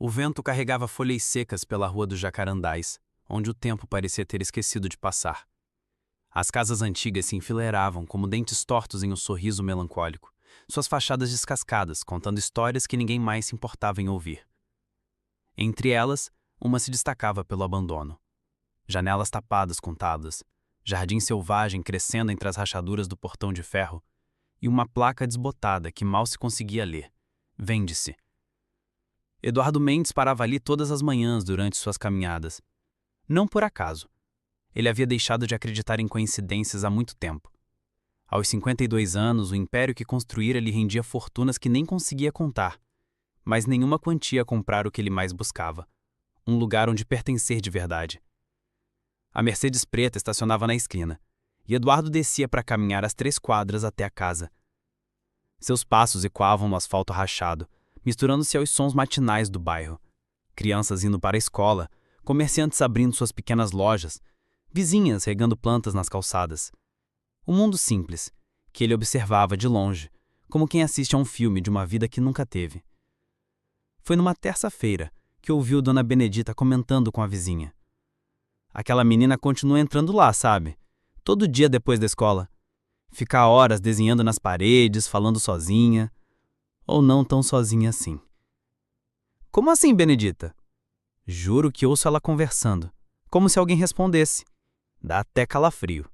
O vento carregava folhas secas pela rua dos Jacarandás, onde o tempo parecia ter esquecido de passar. As casas antigas se enfileiravam como dentes tortos em um sorriso melancólico, suas fachadas descascadas, contando histórias que ninguém mais se importava em ouvir. Entre elas, uma se destacava pelo abandono. Janelas tapadas com tábuas, jardim selvagem crescendo entre as rachaduras do portão de ferro e uma placa desbotada que mal se conseguia ler. Vende-se. Eduardo Mendes parava ali todas as manhãs durante suas caminhadas. Não por acaso. Ele havia deixado de acreditar em coincidências há muito tempo. Aos 52 anos, o império que construíra lhe rendia fortunas que nem conseguia contar, mas nenhuma quantia a comprar o que ele mais buscava: um lugar onde pertencer de verdade. A Mercedes preta estacionava na esquina, e Eduardo descia para caminhar as 3 quadras até a casa. Seus passos ecoavam no asfalto rachado, misturando-se aos sons matinais do bairro. Crianças indo para a escola, comerciantes abrindo suas pequenas lojas, vizinhas regando plantas nas calçadas. Um mundo simples, que ele observava de longe, como quem assiste a um filme de uma vida que nunca teve. Foi numa terça-feira que ouviu Dona Benedita comentando com a vizinha. Aquela menina continua entrando lá, sabe? Todo dia depois da escola. Fica horas desenhando nas paredes, falando sozinha. Ou não tão sozinha assim. Como assim, Benedita? Juro que ouço ela conversando, como se alguém respondesse. Dá até calafrio.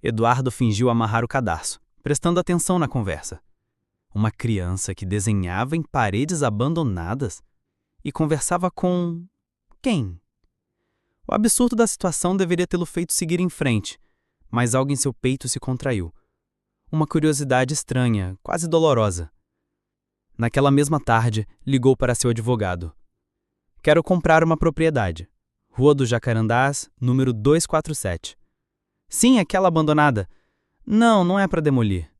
Eduardo fingiu amarrar o cadarço, prestando atenção na conversa. Uma criança que desenhava em paredes abandonadas e conversava com... quem? O absurdo da situação deveria tê-lo feito seguir em frente, mas algo em seu peito se contraiu. Uma curiosidade estranha, quase dolorosa. Naquela mesma tarde, ligou para seu advogado. Quero comprar uma propriedade. Rua dos Jacarandás, número 247. Sim, aquela abandonada. Não, não é para demolir.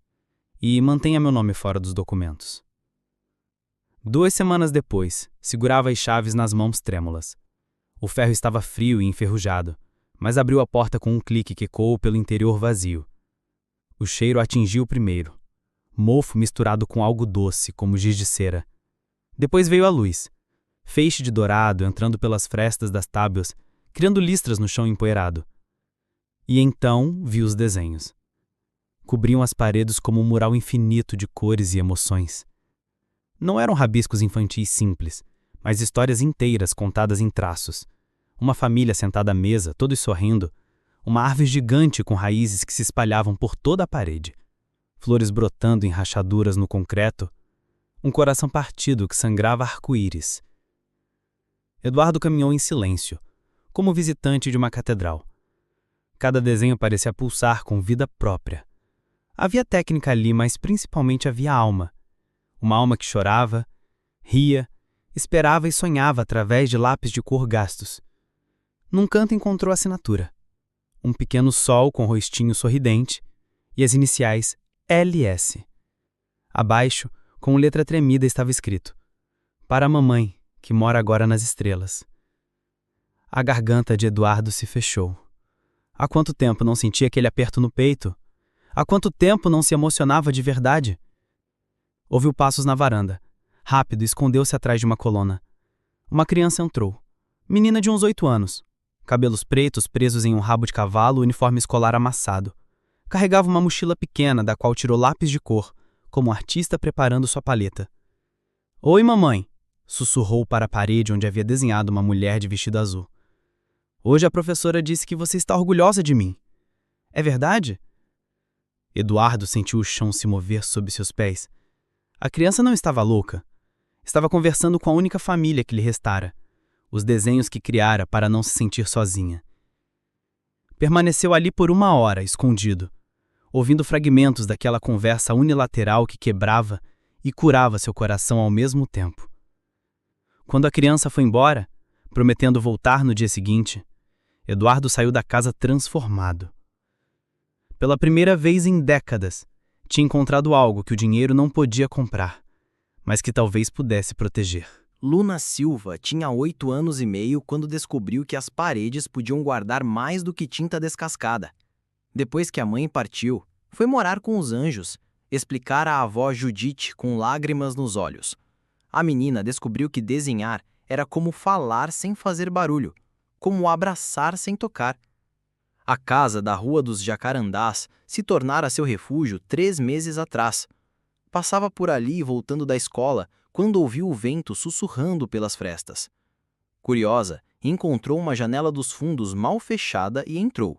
E mantenha meu nome fora dos documentos. 2 semanas depois, segurava as chaves nas mãos trêmulas. O ferro estava frio e enferrujado, mas abriu a porta com um clique que ecoou pelo interior vazio. O cheiro atingiu primeiro. Mofo misturado com algo doce, como giz de cera. Depois veio a luz. Feixe de dourado entrando pelas frestas das tábuas, criando listras no chão empoeirado. E então vi os desenhos. Cobriam as paredes como um mural infinito de cores e emoções. Não eram rabiscos infantis simples, mas histórias inteiras contadas em traços. Uma família sentada à mesa, todos sorrindo. Uma árvore gigante com raízes que se espalhavam por toda a parede. Flores brotando em rachaduras no concreto. Um coração partido que sangrava arco-íris. Eduardo caminhou em silêncio, como visitante de uma catedral. Cada desenho parecia pulsar com vida própria. Havia técnica ali, mas principalmente havia alma. Uma alma que chorava, ria, esperava e sonhava através de lápis de cor gastos. Num canto encontrou a assinatura. Um pequeno sol com rostinho sorridente e as iniciais LS. Abaixo, com letra tremida, estava escrito: para a mamãe, que mora agora nas estrelas. A garganta de Eduardo se fechou. Há quanto tempo não sentia aquele aperto no peito? Há quanto tempo não se emocionava de verdade? Ouviu passos na varanda. Rápido, escondeu-se atrás de uma coluna. Uma criança entrou. Menina de uns 8 anos. Cabelos pretos presos em um rabo de cavalo, uniforme escolar amassado. Carregava uma mochila pequena da qual tirou lápis de cor, como um artista preparando sua paleta. Oi, mamãe, sussurrou para a parede onde havia desenhado uma mulher de vestido azul. Hoje a professora disse que você está orgulhosa de mim. É verdade? Eduardo sentiu o chão se mover sob seus pés. A criança não estava louca. Estava conversando com a única família que lhe restara. Os desenhos que criara para não se sentir sozinha. Permaneceu ali por 1 hora, escondido, ouvindo fragmentos daquela conversa unilateral que quebrava e curava seu coração ao mesmo tempo. Quando a criança foi embora, prometendo voltar no dia seguinte, Eduardo saiu da casa transformado. Pela primeira vez em décadas, tinha encontrado algo que o dinheiro não podia comprar, mas que talvez pudesse proteger. Luna Silva tinha 8 anos e meio quando descobriu que as paredes podiam guardar mais do que tinta descascada. Depois que a mãe partiu, foi morar com os anjos, explicara a avó Judite com lágrimas nos olhos. A menina descobriu que desenhar era como falar sem fazer barulho, como abraçar sem tocar. A casa da Rua dos Jacarandás se tornara seu refúgio 3 meses atrás. Passava por ali voltando da escola quando ouviu o vento sussurrando pelas frestas. Curiosa, encontrou uma janela dos fundos mal fechada e entrou.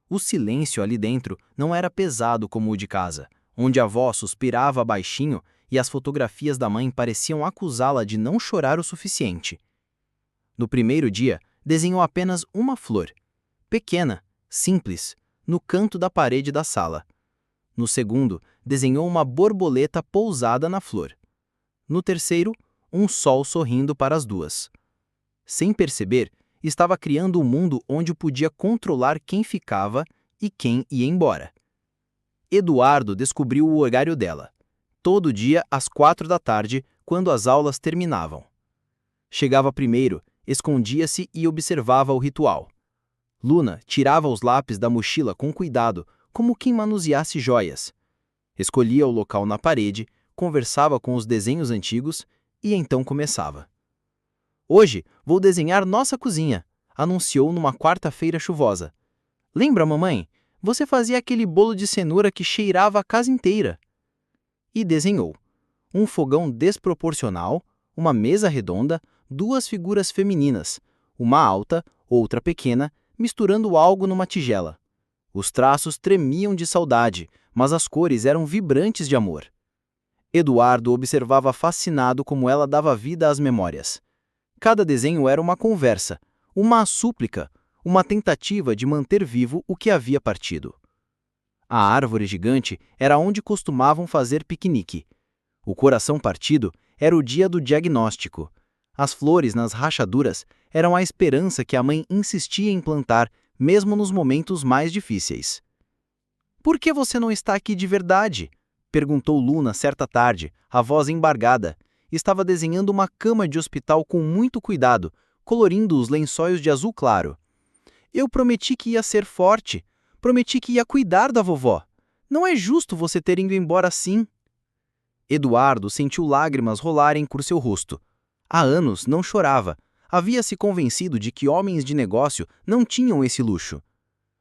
O silêncio ali dentro não era pesado como o de casa, onde a avó suspirava baixinho e as fotografias da mãe pareciam acusá-la de não chorar o suficiente. No primeiro dia, desenhou apenas uma flor, pequena, simples, no canto da parede da sala. No segundo, desenhou uma borboleta pousada na flor. No terceiro, um sol sorrindo para as duas. Sem perceber, estava criando um mundo onde podia controlar quem ficava e quem ia embora. Eduardo descobriu o horário dela. Todo dia às 4 da tarde, quando as aulas terminavam. Chegava primeiro, escondia-se e observava o ritual. Luna tirava os lápis da mochila com cuidado, como quem manuseasse joias. Escolhia o local na parede, conversava com os desenhos antigos e então começava. Hoje vou desenhar nossa cozinha, anunciou numa quarta-feira chuvosa. Lembra, mamãe? Você fazia aquele bolo de cenoura que cheirava a casa inteira. E desenhou. Um fogão desproporcional, uma mesa redonda, duas figuras femininas, uma alta, outra pequena, misturando algo numa tigela. Os traços tremiam de saudade, mas as cores eram vibrantes de amor. Eduardo observava fascinado como ela dava vida às memórias. Cada desenho era uma conversa, uma súplica, uma tentativa de manter vivo o que havia partido. A árvore gigante era onde costumavam fazer piquenique. O coração partido era o dia do diagnóstico. As flores nas rachaduras eram a esperança que a mãe insistia em plantar, mesmo nos momentos mais difíceis. "Por que você não está aqui de verdade?" perguntou Luna certa tarde, a voz embargada. Estava desenhando uma cama de hospital com muito cuidado, colorindo os lençóis de azul claro. "Eu prometi que ia ser forte. Prometi que ia cuidar da vovó. Não é justo você ter ido embora assim." Eduardo sentiu lágrimas rolarem por seu rosto. Há anos não chorava. Havia se convencido de que homens de negócio não tinham esse luxo.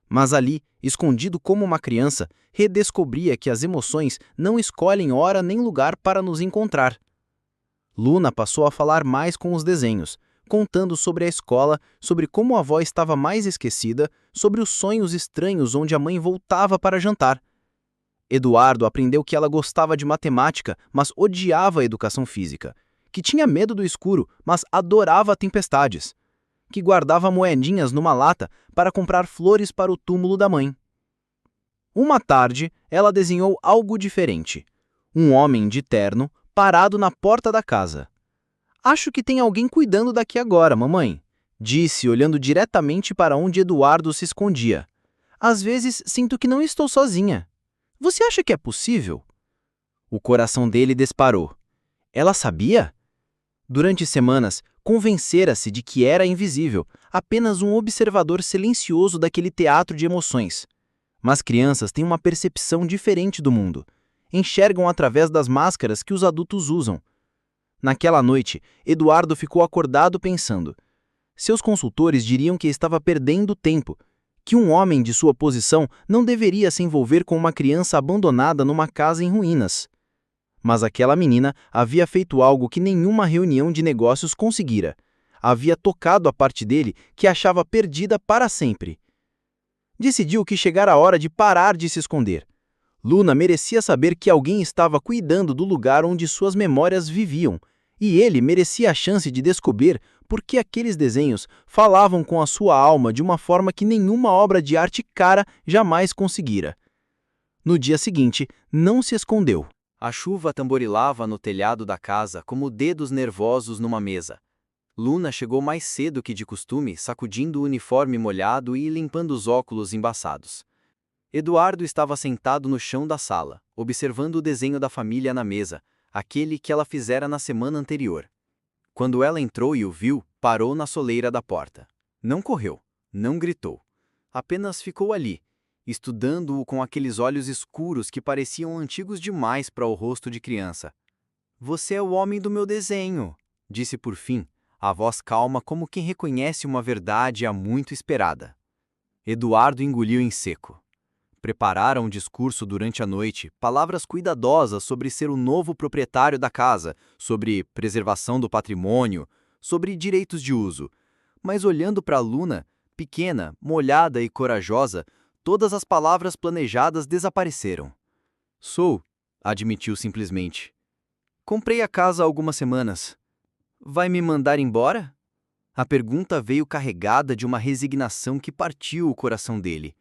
Mas ali, escondido como uma criança, redescobria que as emoções não escolhem hora nem lugar para nos encontrar. Luna passou a falar mais com os desenhos, contando sobre a escola, sobre como a avó estava mais esquecida, sobre os sonhos estranhos onde a mãe voltava para jantar. Eduardo aprendeu que ela gostava de matemática, mas odiava a educação física, que tinha medo do escuro, mas adorava tempestades, que guardava moedinhas numa lata para comprar flores para o túmulo da mãe. Uma tarde, ela desenhou algo diferente. Um homem de terno parado na porta da casa. "Acho que tem alguém cuidando daqui agora, mamãe", disse, olhando diretamente para onde Eduardo se escondia. "Às vezes sinto que não estou sozinha. Você acha que é possível?" O coração dele disparou. Ela sabia? Durante semanas, convencera-se de que era invisível, apenas um observador silencioso daquele teatro de emoções. Mas crianças têm uma percepção diferente do mundo. Enxergam através das máscaras que os adultos usam. Naquela noite, Eduardo ficou acordado pensando. Seus consultores diriam que estava perdendo tempo, que um homem de sua posição não deveria se envolver com uma criança abandonada numa casa em ruínas. Mas aquela menina havia feito algo que nenhuma reunião de negócios conseguira. Havia tocado a parte dele que achava perdida para sempre. Decidiu que chegara a hora de parar de se esconder. Luna merecia saber que alguém estava cuidando do lugar onde suas memórias viviam, e ele merecia a chance de descobrir por que aqueles desenhos falavam com a sua alma de uma forma que nenhuma obra de arte cara jamais conseguira. No dia seguinte, não se escondeu. A chuva tamborilava no telhado da casa como dedos nervosos numa mesa. Luna chegou mais cedo que de costume, sacudindo o uniforme molhado e limpando os óculos embaçados. Eduardo estava sentado no chão da sala, observando o desenho da família na mesa, aquele que ela fizera na semana anterior. Quando ela entrou e o viu, parou na soleira da porta. Não correu, não gritou. Apenas ficou ali, estudando-o com aqueles olhos escuros que pareciam antigos demais para o rosto de criança. Você é o homem do meu desenho, disse por fim, a voz calma como quem reconhece uma verdade há muito esperada. Eduardo engoliu em seco. Prepararam um discurso durante a noite, palavras cuidadosas sobre ser o novo proprietário da casa, sobre preservação do patrimônio, sobre direitos de uso. Mas olhando para Luna, pequena, molhada e corajosa, todas as palavras planejadas desapareceram. Sou, admitiu simplesmente. Comprei a casa há algumas semanas. Vai me mandar embora? A pergunta veio carregada de uma resignação que partiu o coração dele.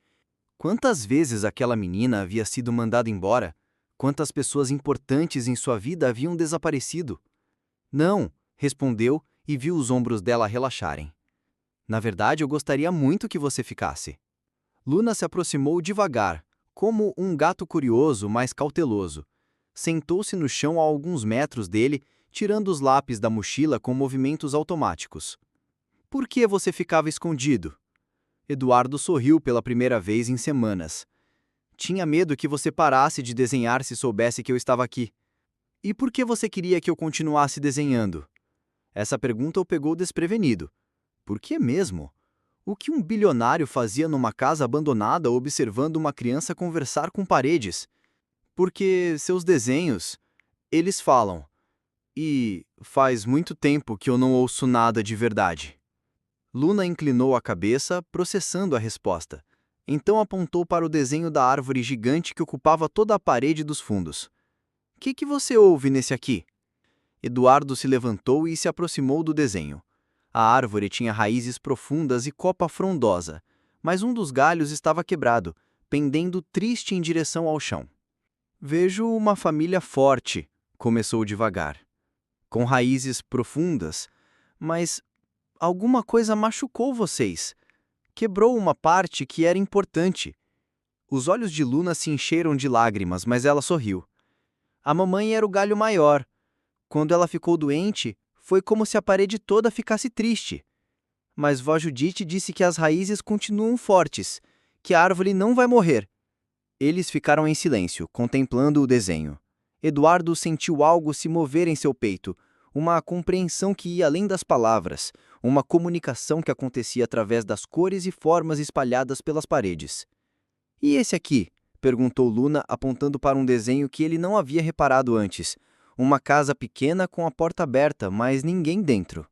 Quantas vezes aquela menina havia sido mandada embora? Quantas pessoas importantes em sua vida haviam desaparecido? Não, respondeu e viu os ombros dela relaxarem. Na verdade, eu gostaria muito que você ficasse. Luna se aproximou devagar, como um gato curioso, mas cauteloso. Sentou-se no chão a alguns metros dele, tirando os lápis da mochila com movimentos automáticos. Por que você ficava escondido? Eduardo sorriu pela primeira vez em semanas. Tinha medo que você parasse de desenhar se soubesse que eu estava aqui. E por que você queria que eu continuasse desenhando? Essa pergunta o pegou desprevenido. Por que mesmo? O que um bilionário fazia numa casa abandonada observando uma criança conversar com paredes? Porque seus desenhos, eles falam. E faz muito tempo que eu não ouço nada de verdade. Luna inclinou a cabeça, processando a resposta. Então apontou para o desenho da árvore gigante que ocupava toda a parede dos fundos. Que você ouve nesse aqui? Eduardo se levantou e se aproximou do desenho. A árvore tinha raízes profundas e copa frondosa, mas um dos galhos estava quebrado, pendendo triste em direção ao chão. Vejo uma família forte, começou devagar. Com raízes profundas, mas alguma coisa machucou vocês. Quebrou uma parte que era importante. Os olhos de Luna se encheram de lágrimas, mas ela sorriu. A mamãe era o galho maior. Quando ela ficou doente, foi como se a parede toda ficasse triste. Mas vó Judite disse que as raízes continuam fortes, que a árvore não vai morrer. Eles ficaram em silêncio, contemplando o desenho. Eduardo sentiu algo se mover em seu peito, uma compreensão que ia além das palavras, uma comunicação que acontecia através das cores e formas espalhadas pelas paredes. E esse aqui? Perguntou Luna, apontando para um desenho que ele não havia reparado antes. Uma casa pequena com a porta aberta, mas ninguém dentro.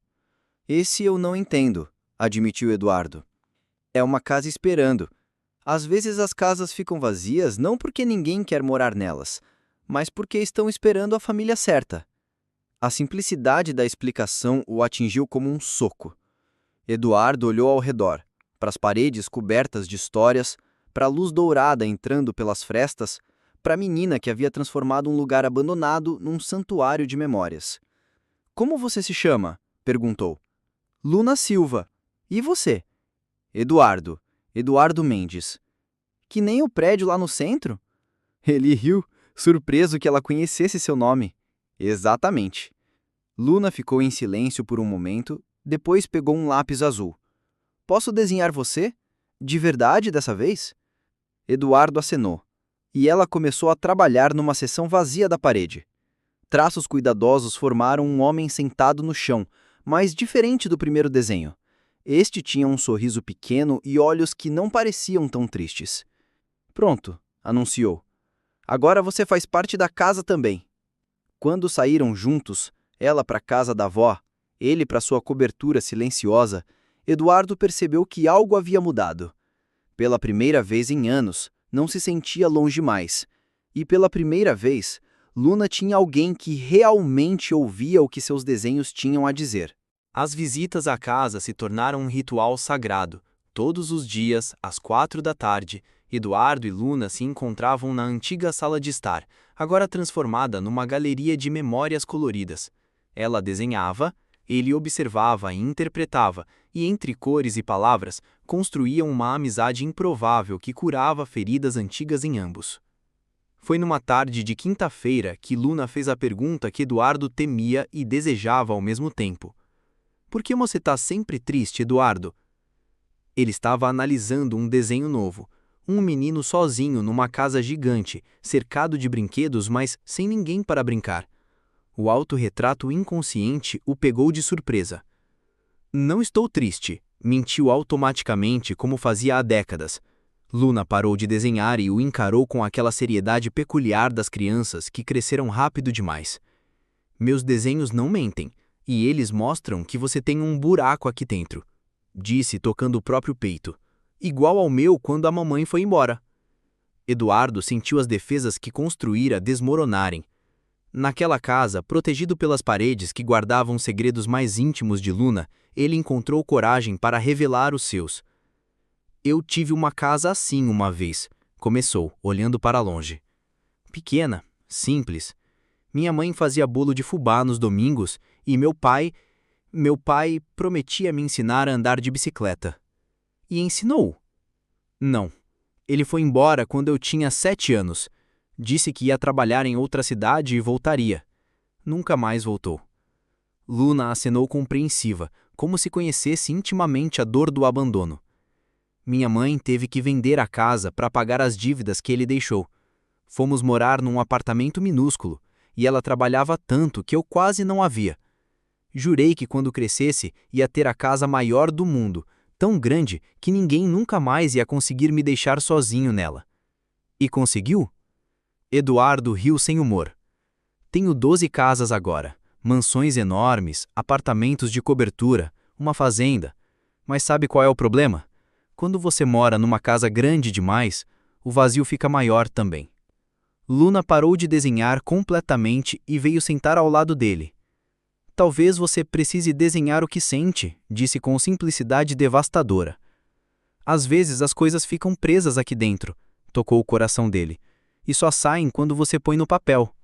Esse eu não entendo, admitiu Eduardo. É uma casa esperando. Às vezes as casas ficam vazias não porque ninguém quer morar nelas, mas porque estão esperando a família certa. A simplicidade da explicação o atingiu como um soco. Eduardo olhou ao redor, para as paredes cobertas de histórias, para a luz dourada entrando pelas frestas, para a menina que havia transformado um lugar abandonado num santuário de memórias. Como você se chama? Perguntou. Luna Silva. E você? Eduardo. Eduardo Mendes. Que nem o prédio lá no centro? Ele riu, surpreso que ela conhecesse seu nome. Exatamente. Luna ficou em silêncio por um momento, depois pegou um lápis azul. Posso desenhar você? De verdade dessa vez? Eduardo acenou, e ela começou a trabalhar numa seção vazia da parede. Traços cuidadosos formaram um homem sentado no chão, mas diferente do primeiro desenho. Este tinha um sorriso pequeno e olhos que não pareciam tão tristes. Pronto, anunciou. Agora você faz parte da casa também. Quando saíram juntos, ela para a casa da avó, ele para sua cobertura silenciosa, Eduardo percebeu que algo havia mudado. Pela primeira vez em anos, não se sentia longe mais. E pela primeira vez, Luna tinha alguém que realmente ouvia o que seus desenhos tinham a dizer. As visitas à casa se tornaram um ritual sagrado. Todos os dias, às 4 da tarde, Eduardo e Luna se encontravam na antiga sala de estar, agora transformada numa galeria de memórias coloridas. Ela desenhava, ele observava e interpretava, e entre cores e palavras, construíam uma amizade improvável que curava feridas antigas em ambos. Foi numa tarde de quinta-feira que Luna fez a pergunta que Eduardo temia e desejava ao mesmo tempo. Por que você está sempre triste, Eduardo? Ele estava analisando um desenho novo. Um menino sozinho numa casa gigante, cercado de brinquedos, mas sem ninguém para brincar. O autorretrato inconsciente o pegou de surpresa. Não estou triste, mentiu automaticamente como fazia há décadas. Luna parou de desenhar e o encarou com aquela seriedade peculiar das crianças que cresceram rápido demais. Meus desenhos não mentem, e eles mostram que você tem um buraco aqui dentro, disse tocando o próprio peito, igual ao meu quando a mamãe foi embora. Eduardo sentiu as defesas que construíra desmoronarem. Naquela casa, protegido pelas paredes que guardavam os segredos mais íntimos de Luna, ele encontrou coragem para revelar os seus. Eu tive uma casa assim uma vez, começou, olhando para longe. Pequena, simples. Minha mãe fazia bolo de fubá nos domingos e meu pai prometia me ensinar a andar de bicicleta. E ensinou? Não. Ele foi embora quando eu tinha 7 anos. Disse que ia trabalhar em outra cidade e voltaria. Nunca mais voltou. Luna acenou compreensiva, como se conhecesse intimamente a dor do abandono. Minha mãe teve que vender a casa para pagar as dívidas que ele deixou. Fomos morar num apartamento minúsculo, e ela trabalhava tanto que eu quase não a via. Jurei que quando crescesse ia ter a casa maior do mundo, tão grande que ninguém nunca mais ia conseguir me deixar sozinho nela. E conseguiu? Eduardo riu sem humor. Tenho 12 casas agora, mansões enormes, apartamentos de cobertura, uma fazenda. Mas sabe qual é o problema? Quando você mora numa casa grande demais, o vazio fica maior também. Luna parou de desenhar completamente e veio sentar ao lado dele. Talvez você precise desenhar o que sente, disse com simplicidade devastadora. Às vezes as coisas ficam presas aqui dentro, tocou o coração dele, e só saem quando você põe no papel.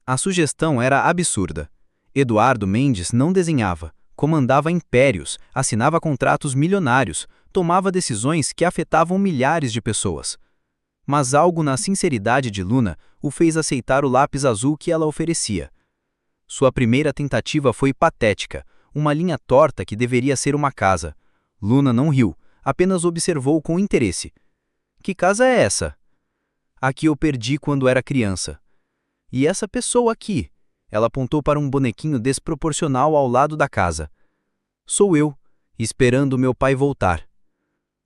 A sugestão era absurda. Eduardo Mendes não desenhava, comandava impérios, assinava contratos milionários, tomava decisões que afetavam milhares de pessoas. Mas algo na sinceridade de Luna o fez aceitar o lápis azul que ela oferecia. Sua primeira tentativa foi patética, uma linha torta que deveria ser uma casa. Luna não riu, apenas observou com interesse. Que casa é essa? A que eu perdi quando era criança. E essa pessoa aqui? Ela apontou para um bonequinho desproporcional ao lado da casa. Sou eu, esperando meu pai voltar.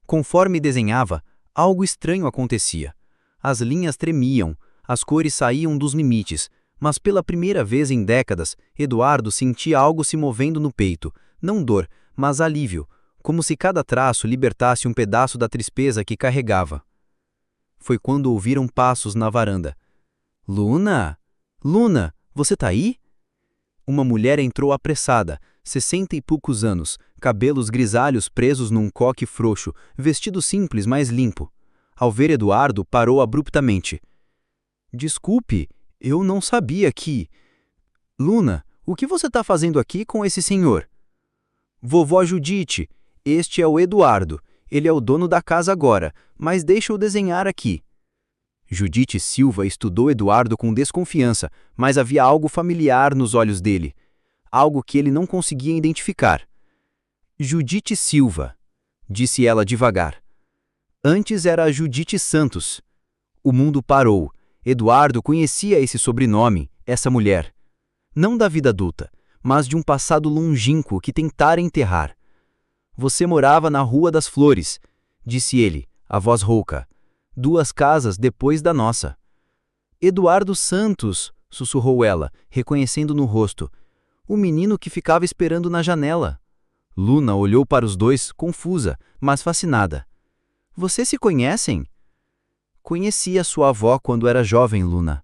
Conforme desenhava, algo estranho acontecia. As linhas tremiam, as cores saíam dos limites, mas pela primeira vez em décadas, Eduardo sentia algo se movendo no peito, não dor, mas alívio, como se cada traço libertasse um pedaço da tristeza que carregava. Foi quando ouviram passos na varanda. Luna? Luna, você tá aí? Uma mulher entrou apressada, 60 e poucos anos, cabelos grisalhos presos num coque frouxo, vestido simples, mas limpo. Ao ver Eduardo, parou abruptamente. Desculpe, eu não sabia que... Luna, o que você está fazendo aqui com esse senhor? Vovó Judite, este é o Eduardo. Ele é o dono da casa agora, mas deixa-o desenhar aqui. Judite Silva estudou Eduardo com desconfiança, mas havia algo familiar nos olhos dele. Algo que ele não conseguia identificar. Judite Silva, disse ela devagar. Antes era Judite Santos. O mundo parou. Eduardo conhecia esse sobrenome, essa mulher. Não da vida adulta, mas de um passado longínquo que tentara enterrar. Você morava na Rua das Flores, disse ele, a voz rouca. 2 casas depois da nossa. Eduardo Santos, sussurrou ela, reconhecendo no rosto. O menino que ficava esperando na janela. Luna olhou para os dois, confusa, mas fascinada. Vocês se conhecem? Conhecia sua avó quando era jovem, Luna.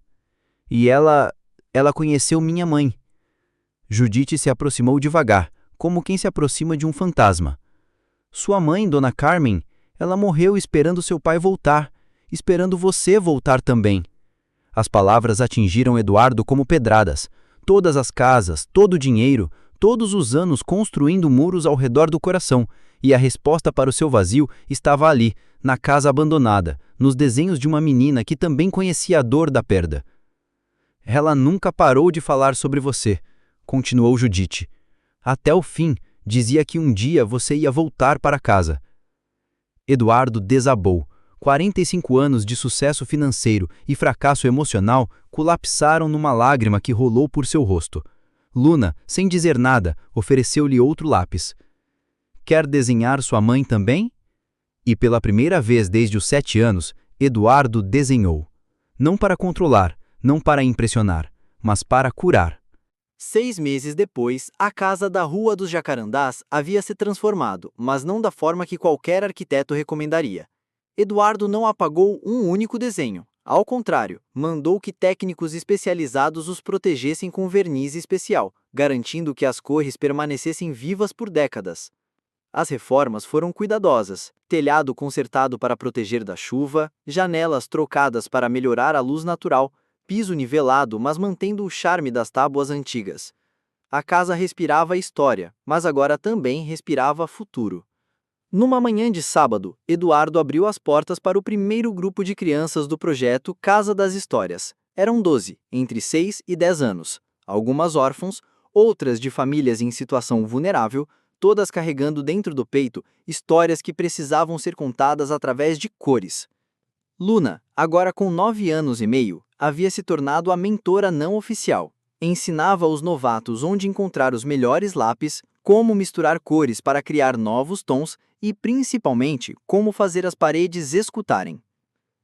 E ela conheceu minha mãe. Judite se aproximou devagar, como quem se aproxima de um fantasma. Sua mãe, Dona Carmen, ela morreu esperando seu pai voltar, esperando você voltar também. As palavras atingiram Eduardo como pedradas. Todas as casas, todo o dinheiro, todos os anos construindo muros ao redor do coração, e a resposta para o seu vazio estava ali, na casa abandonada, nos desenhos de uma menina que também conhecia a dor da perda. Ela nunca parou de falar sobre você, continuou Judite. Até o fim, dizia que um dia você ia voltar para casa. Eduardo desabou, 45 anos de sucesso financeiro e fracasso emocional colapsaram numa lágrima que rolou por seu rosto. Luna, sem dizer nada, ofereceu-lhe outro lápis. Quer desenhar sua mãe também? E pela primeira vez desde os 7 anos, Eduardo desenhou. Não para controlar, não para impressionar, mas para curar. 6 meses depois, a casa da Rua dos Jacarandás havia se transformado, mas não da forma que qualquer arquiteto recomendaria. Eduardo não apagou um único desenho. Ao contrário, mandou que técnicos especializados os protegessem com verniz especial, garantindo que as cores permanecessem vivas por décadas. As reformas foram cuidadosas: telhado consertado para proteger da chuva, janelas trocadas para melhorar a luz natural, piso nivelado mas mantendo o charme das tábuas antigas. A casa respirava história, mas agora também respirava futuro. Numa manhã de sábado, Eduardo abriu as portas para o primeiro grupo de crianças do projeto Casa das Histórias. Eram 12, entre 6 e 10 anos, algumas órfãos, outras de famílias em situação vulnerável, todas carregando dentro do peito histórias que precisavam ser contadas através de cores. Luna, agora com 9 anos e meio, havia se tornado a mentora não oficial. Ensinava aos novatos onde encontrar os melhores lápis, como misturar cores para criar novos tons e, principalmente, como fazer as paredes escutarem.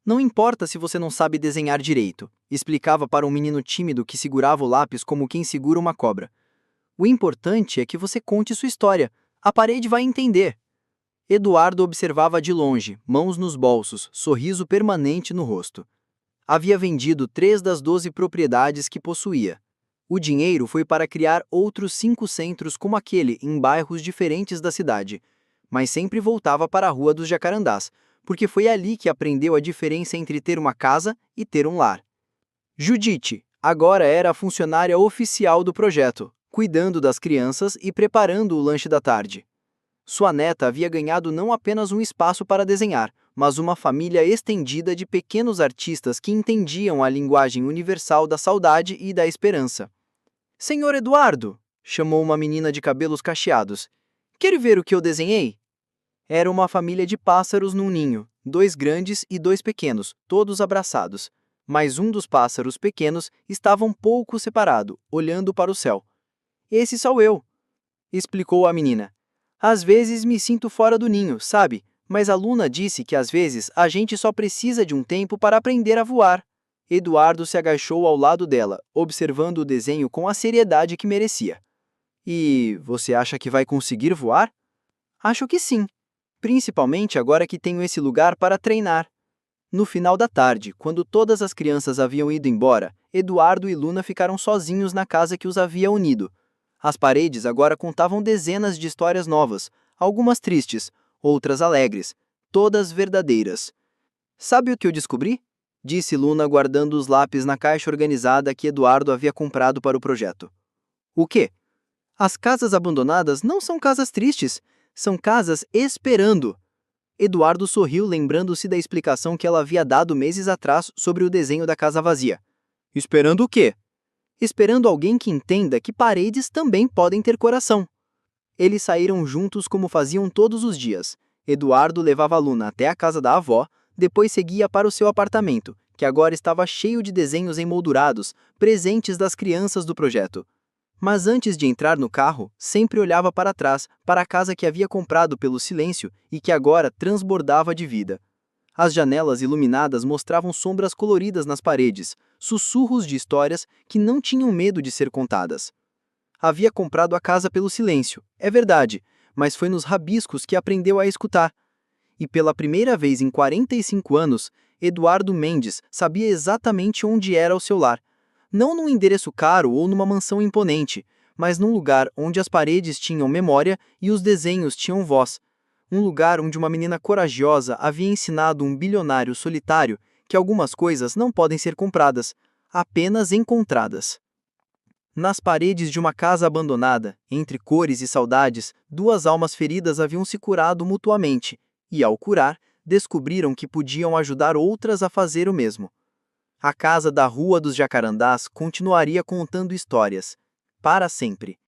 Não importa se você não sabe desenhar direito, explicava para um menino tímido que segurava o lápis como quem segura uma cobra. O importante é que você conte sua história. A parede vai entender. Eduardo observava de longe, mãos nos bolsos, sorriso permanente no rosto. Havia vendido 3 das 12 propriedades que possuía. O dinheiro foi para criar outros 5 centros como aquele em bairros diferentes da cidade, mas sempre voltava para a Rua dos Jacarandás, porque foi ali que aprendeu a diferença entre ter uma casa e ter um lar. Judite agora era a funcionária oficial do projeto, cuidando das crianças e preparando o lanche da tarde. Sua neta havia ganhado não apenas um espaço para desenhar, mas uma família estendida de pequenos artistas que entendiam a linguagem universal da saudade e da esperança. "Senhor Eduardo", chamou uma menina de cabelos cacheados, "quer ver o que eu desenhei?" Era uma família de pássaros num ninho, 2 grandes e 2 pequenos, todos abraçados. Mas um dos pássaros pequenos estava um pouco separado, olhando para o céu. "Esse sou eu", explicou a menina. "Às vezes me sinto fora do ninho, sabe? Mas a Luna disse que às vezes a gente só precisa de um tempo para aprender a voar." Eduardo se agachou ao lado dela, observando o desenho com a seriedade que merecia. "E você acha que vai conseguir voar?" "Acho que sim, principalmente agora que tenho esse lugar para treinar." No final da tarde, quando todas as crianças haviam ido embora, Eduardo e Luna ficaram sozinhos na casa que os havia unido. As paredes agora contavam dezenas de histórias novas, algumas tristes, outras alegres, todas verdadeiras. "Sabe o que eu descobri?" disse Luna guardando os lápis na caixa organizada que Eduardo havia comprado para o projeto. "O quê?" "As casas abandonadas não são casas tristes, são casas esperando." Eduardo sorriu, lembrando-se da explicação que ela havia dado meses atrás sobre o desenho da casa vazia. "Esperando o quê?" "Esperando alguém que entenda que paredes também podem ter coração." Eles saíram juntos como faziam todos os dias. Eduardo levava a Luna até a casa da avó, depois seguia para o seu apartamento, que agora estava cheio de desenhos emoldurados, presentes das crianças do projeto. Mas antes de entrar no carro, sempre olhava para trás, para a casa que havia comprado pelo silêncio e que agora transbordava de vida. As janelas iluminadas mostravam sombras coloridas nas paredes, sussurros de histórias que não tinham medo de ser contadas. Havia comprado a casa pelo silêncio, é verdade, mas foi nos rabiscos que aprendeu a escutar. E pela primeira vez em 45 anos, Eduardo Mendes sabia exatamente onde era o seu lar. Não num endereço caro ou numa mansão imponente, mas num lugar onde as paredes tinham memória e os desenhos tinham voz. Um lugar onde uma menina corajosa havia ensinado um bilionário solitário que algumas coisas não podem ser compradas, apenas encontradas. Nas paredes de uma casa abandonada, entre cores e saudades, 2 almas feridas haviam se curado mutuamente, e ao curar, descobriram que podiam ajudar outras a fazer o mesmo. A casa da Rua dos Jacarandás continuaria contando histórias, para sempre.